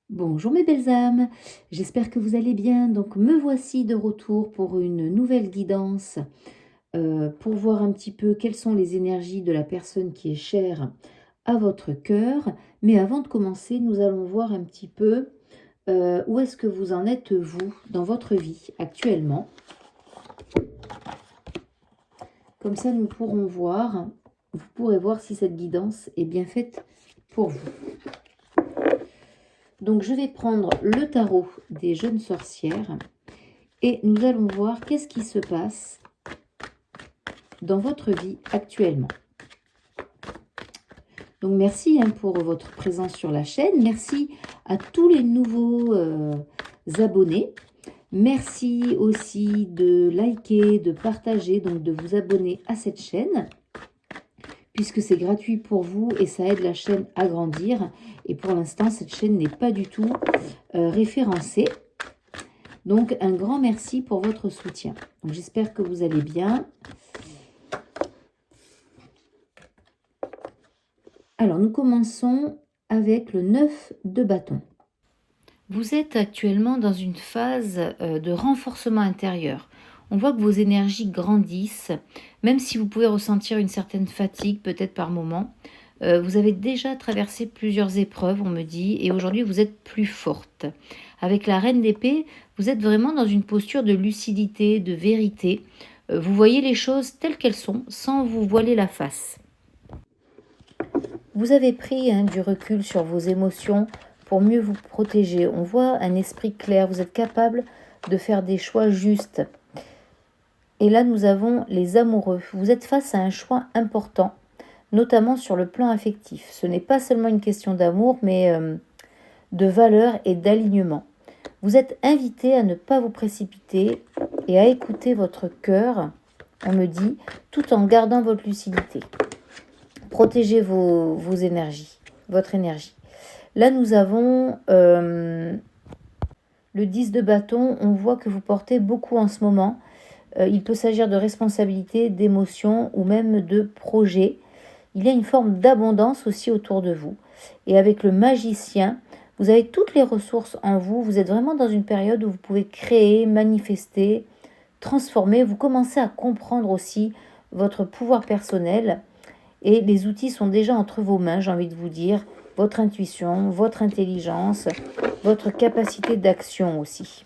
Bonjour mes belles âmes, j'espère que vous allez bien. Donc me voici de retour pour une nouvelle guidance, pour voir un petit peu quelles sont les énergies de la personne qui est chère à votre cœur. Mais avant de commencer, nous allons voir un petit peu où est-ce que vous en êtes vous dans votre vie actuellement. Comme ça, nous pourrons voir, vous pourrez voir si cette guidance est bien faite pour vous. Donc je vais prendre le tarot des jeunes sorcières et nous allons voir qu'est-ce qui se passe dans votre vie actuellement. Donc merci pour votre présence sur la chaîne. Merci à tous les nouveaux abonnés. Merci aussi de liker, de partager, donc de vous abonner à cette chaîne, puisque c'est gratuit pour vous et ça aide la chaîne à grandir. Et pour l'instant, cette chaîne n'est pas du tout référencée. Donc, un grand merci pour votre soutien. J'espère que vous allez bien. Alors, nous commençons avec le 9 de bâton. Vous êtes actuellement dans une phase de renforcement intérieur. On voit que vos énergies grandissent, même si vous pouvez ressentir une certaine fatigue peut-être par moment. Vous avez déjà traversé plusieurs épreuves, on me dit, et aujourd'hui vous êtes plus forte. Avec la reine d'épée, vous êtes vraiment dans une posture de lucidité, de vérité. Vous voyez les choses telles qu'elles sont, sans vous voiler la face. Vous avez pris du recul sur vos émotions pour mieux vous protéger. On voit un esprit clair, vous êtes capable de faire des choix justes. Et là, nous avons les amoureux. Vous êtes face à un choix important, notamment sur le plan affectif. Ce n'est pas seulement une question d'amour, mais de valeur et d'alignement. Vous êtes invité à ne pas vous précipiter et à écouter votre cœur, on me dit, tout en gardant votre lucidité. Protégez vos énergies, votre énergie. Là, nous avons le 10 de bâton. On voit que vous portez beaucoup en ce moment. Il peut s'agir de responsabilités, d'émotions ou même de projets. Il y a une forme d'abondance aussi autour de vous. Et avec le magicien, vous avez toutes les ressources en vous. Vous êtes vraiment dans une période où vous pouvez créer, manifester, transformer. Vous commencez à comprendre aussi votre pouvoir personnel. Et les outils sont déjà entre vos mains, j'ai envie de vous dire. Votre intuition, votre intelligence, votre capacité d'action aussi.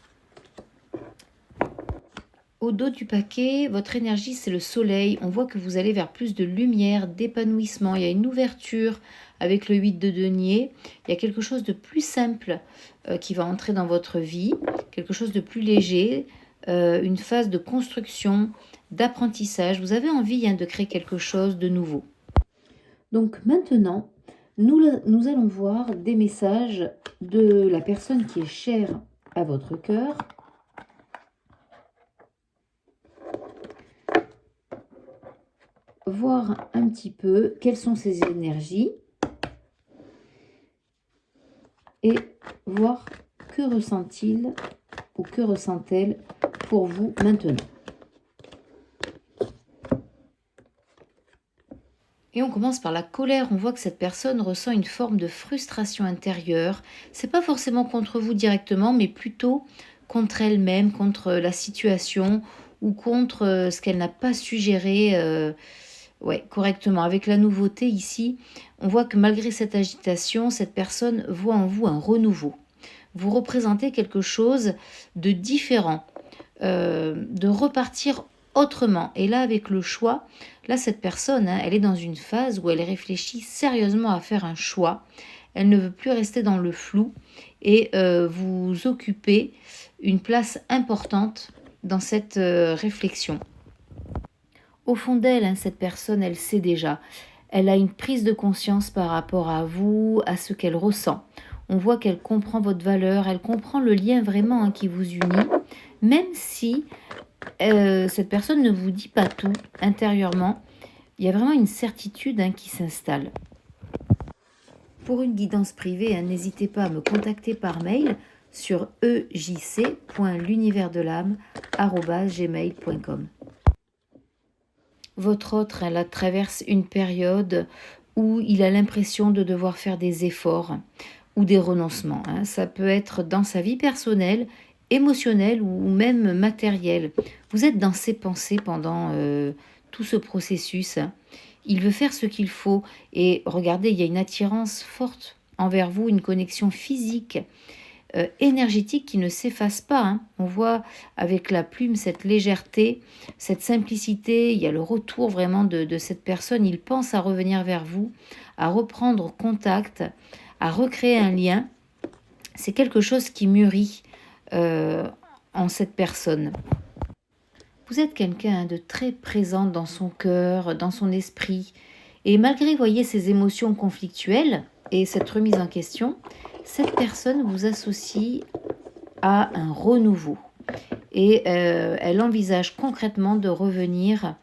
Au dos du paquet, votre énergie, c'est le soleil. On voit que vous allez vers plus de lumière, d'épanouissement. Il y a une ouverture avec le 8 de denier. Il y a quelque chose de plus simple qui va entrer dans votre vie, quelque chose de plus léger, une phase de construction, d'apprentissage. Vous avez envie de créer quelque chose de nouveau. Donc maintenant, nous allons voir des messages de la personne qui est chère à votre cœur. Voir un petit peu quelles sont ses énergies et voir que ressent-il ou que ressent-elle pour vous maintenant. Et on commence par la colère. On voit que cette personne ressent une forme de frustration intérieure. C'est pas forcément contre vous directement, mais plutôt contre elle-même, contre la situation ou contre ce qu'elle n'a pas su gérer correctement. Avec la nouveauté ici, on voit que malgré cette agitation, cette personne voit en vous un renouveau. Vous représentez quelque chose de différent, de repartir autrement. Et là, avec le choix, là, cette personne, elle est dans une phase où elle réfléchit sérieusement à faire un choix. Elle ne veut plus rester dans le flou et vous occupez une place importante dans cette réflexion. Au fond d'elle, cette personne, elle sait déjà. Elle a une prise de conscience par rapport à vous, à ce qu'elle ressent. On voit qu'elle comprend votre valeur, elle comprend le lien vraiment qui vous unit, même si cette personne ne vous dit pas tout intérieurement. Il y a vraiment une certitude qui s'installe. Pour une guidance privée, n'hésitez pas à me contacter par mail sur ejc.l'universdelame@gmail.com. Votre autre, elle traverse une période où il a l'impression de devoir faire des efforts. ou des renoncements, hein. Ça peut être dans sa vie personnelle, émotionnelle ou même matérielle. Vous êtes dans ses pensées pendant tout ce processus, hein. Il veut faire ce qu'il faut. Et regardez, il y a une attirance forte envers vous, une connexion physique, énergétique qui ne s'efface pas, hein. On voit avec la plume cette légèreté, cette simplicité. Il y a le retour vraiment de cette personne. Il pense à revenir vers vous, à reprendre contact, à recréer un lien. C'est quelque chose qui mûrit euh, en cette personne. Vous êtes quelqu'un, hein, de très présent dans son cœur, dans son esprit. Et malgré, voyez, ces émotions conflictuelles et cette remise en question, cette personne vous associe à un renouveau. Et elle envisage concrètement de revenir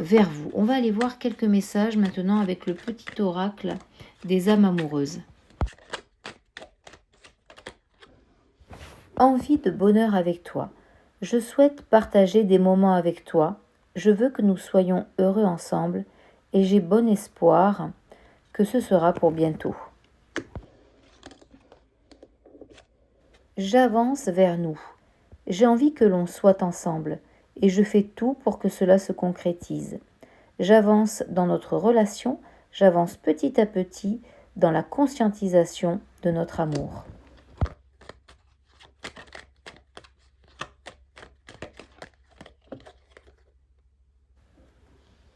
vers vous. On va aller voir quelques messages maintenant avec le petit oracle des âmes amoureuses. Envie de bonheur avec toi. Je souhaite partager des moments avec toi. Je veux que nous soyons heureux ensemble et j'ai bon espoir que ce sera pour bientôt. J'avance vers nous. J'ai envie que l'on soit ensemble et je fais tout pour que cela se concrétise. J'avance dans notre relation, j'avance petit à petit dans la conscientisation de notre amour.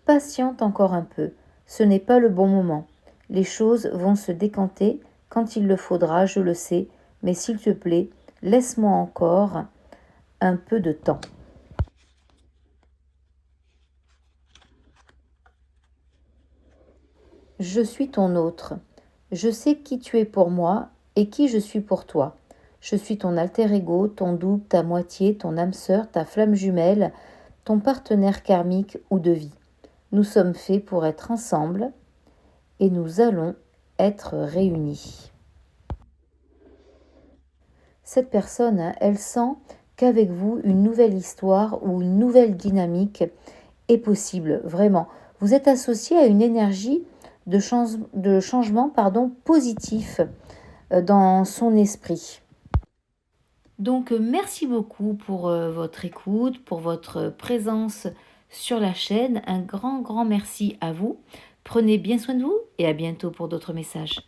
Patiente encore un peu, ce n'est pas le bon moment. Les choses vont se décanter quand il le faudra, je le sais, mais s'il te plaît, laisse-moi encore un peu de temps. Je suis ton autre. Je sais qui tu es pour moi et qui je suis pour toi. Je suis ton alter ego, ton double, ta moitié, ton âme sœur, ta flamme jumelle, ton partenaire karmique ou de vie. Nous sommes faits pour être ensemble et nous allons être réunis. Cette personne, hein, elle sent qu'avec vous, une nouvelle histoire ou une nouvelle dynamique est possible, vraiment. Vous êtes associé à une énergie de changement positif dans son esprit. Donc, merci beaucoup pour votre écoute, pour votre présence sur la chaîne. Un grand, grand merci à vous. Prenez bien soin de vous et à bientôt pour d'autres messages.